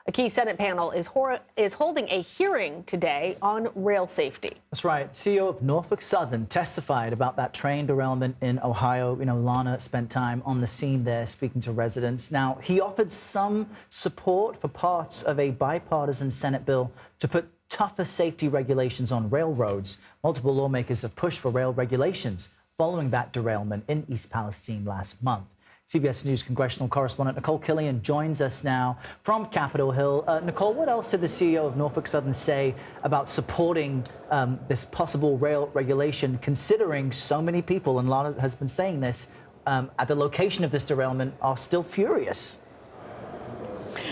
A key Senate panel is holding a hearing today on rail safety. That's right. CEO of Norfolk Southern testified about that train derailment in Ohio. Lana spent time on the scene there speaking to residents. Now, he offered some support for parts of a bipartisan Senate bill to put tougher safety regulations on railroads. Multiple lawmakers have pushed for rail regulations following that derailment in East Palestine last month. CBS News congressional correspondent Nikole Killion joins us now from Capitol Hill. Nikole, what else did the CEO of Norfolk Southern say about supporting this possible rail regulation, considering so many people, and Lana has been saying this, at the location of this derailment are still furious?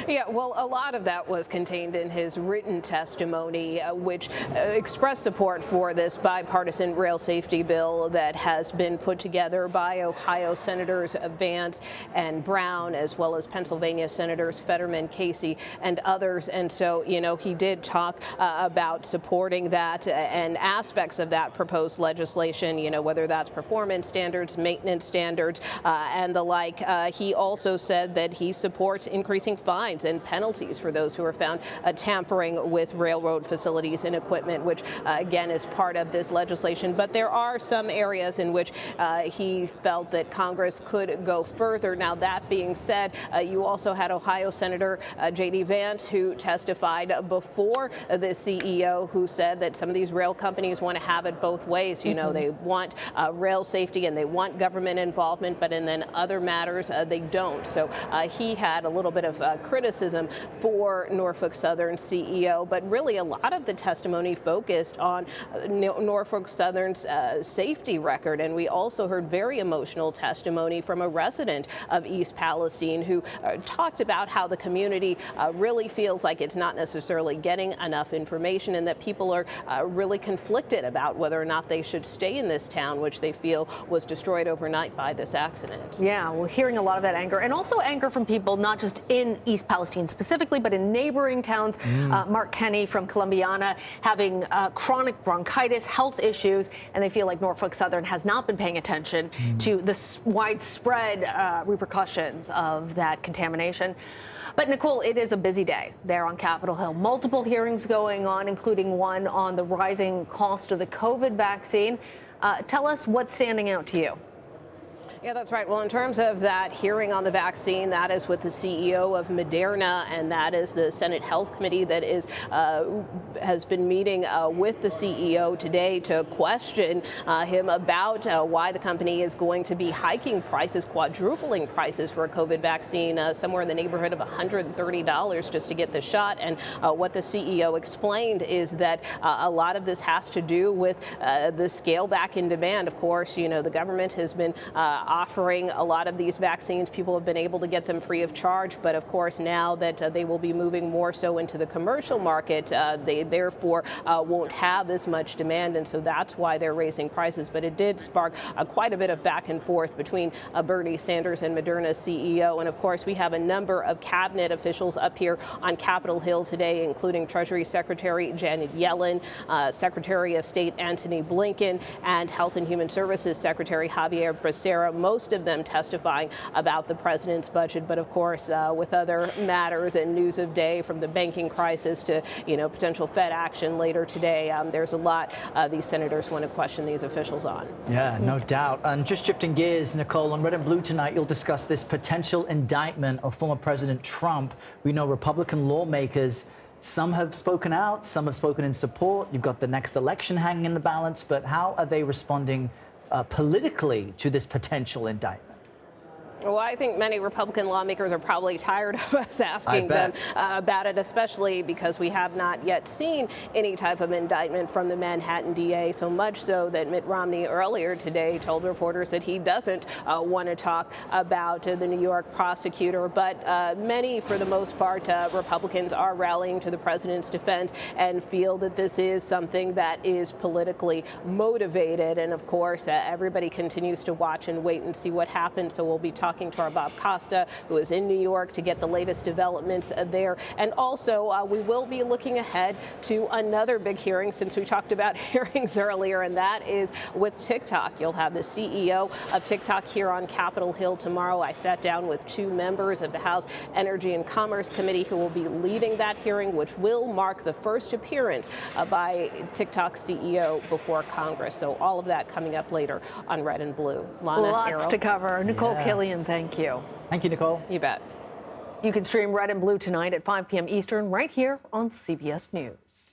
Yeah, well, a lot of that was contained in his written testimony, which expressed support for this bipartisan rail safety bill that has been put together by Ohio Senators Vance and Brown, as well as Pennsylvania Senators Fetterman, Casey, and others. And so, he did talk about supporting that and aspects of that proposed legislation, whether that's performance standards, maintenance standards, and the like. He also said that he supports increasing fines and penalties for those who are found tampering with railroad facilities and equipment, which again is part of this legislation. But there are some areas in which he felt that Congress could go further. Now, that being said, you also had Ohio Senator J.D. Vance, who testified before the CEO, who said that some of these rail companies want to have it both ways. They want rail safety and they want government involvement, but in then other matters they don't. So he had a little bit of criticism for Norfolk Southern CEO, but really a lot of the testimony focused on Norfolk Southern's safety record. And we also heard very emotional testimony from a resident of East Palestine who talked about how the community really feels like it's not necessarily getting enough information and that people are really conflicted about whether or not they should stay in this town, which they feel was destroyed overnight by this accident. Yeah, we're hearing a lot of that anger, and also anger from people not just in East Palestine specifically, but in neighboring towns. Mark Kenny from Columbiana having chronic bronchitis, health issues, and they feel like Norfolk Southern has not been paying attention to the widespread repercussions of that contamination. But Nikole, it is a busy day there on Capitol Hill. Multiple hearings going on, including one on the rising cost of the COVID vaccine. Tell us what's standing out to you. Yeah, that's right. Well, in terms of that hearing on the vaccine, that is with the CEO of Moderna, and that is the Senate Health Committee that has been meeting with the CEO today to question him about why the company is going to be hiking prices, quadrupling prices for a COVID vaccine, somewhere in the neighborhood of $130 just to get the shot. And what the CEO explained is that a lot of this has to do with the scale back in demand. Of course, the government has been offering a lot of these vaccines. People have been able to get them free of charge. But of course, now that they will be moving more so into the commercial market, they therefore won't have as much demand. And so that's why they're raising prices. But it did spark quite a bit of back and forth between Bernie Sanders and Moderna's CEO. And of course, we have a number of cabinet officials up here on Capitol Hill today, including Treasury Secretary Janet Yellen, Secretary of State Antony Blinken, and Health and Human Services Secretary Javier Becerra. Most of them testifying about the president's budget, but of course, with other matters and news of day, from the banking crisis to potential Fed action later today, there's a lot these senators want to question these officials on. Yeah, no doubt. And just shifting gears, Nikole, on Red and Blue tonight, you'll discuss this potential indictment of former President Trump. We know Republican lawmakers, some have spoken out, some have spoken in support. You've got the next election hanging in the balance, but how are they responding politically to this potential indictment? Well, I think many Republican lawmakers are probably tired of us asking them about it, especially because we have not yet seen any type of indictment from the Manhattan DA, so much so that Mitt Romney earlier today told reporters that he doesn't want to talk about the New York prosecutor. But many, for the most part, Republicans are rallying to the president's defense and feel that this is something that is politically motivated. And of course, everybody continues to watch and wait and see what happens. So we'll be talking talking to our Bob Costa, who is in New York, to get the latest developments there. And also, we will be looking ahead to another big hearing, since we talked about hearings earlier, and that is with TikTok. You'll have the CEO of TikTok here on Capitol Hill tomorrow. I sat down with 2 members of the House Energy and Commerce Committee who will be leading that hearing, which will mark the first appearance by TikTok's CEO before Congress. So all of that coming up later on Red and Blue. Lana, Lots Errol. to cover. Nikole Killion, thank you. Thank you, Nikole. You bet. You can stream Red and Blue tonight at 5 p.m. Eastern right here on CBS News.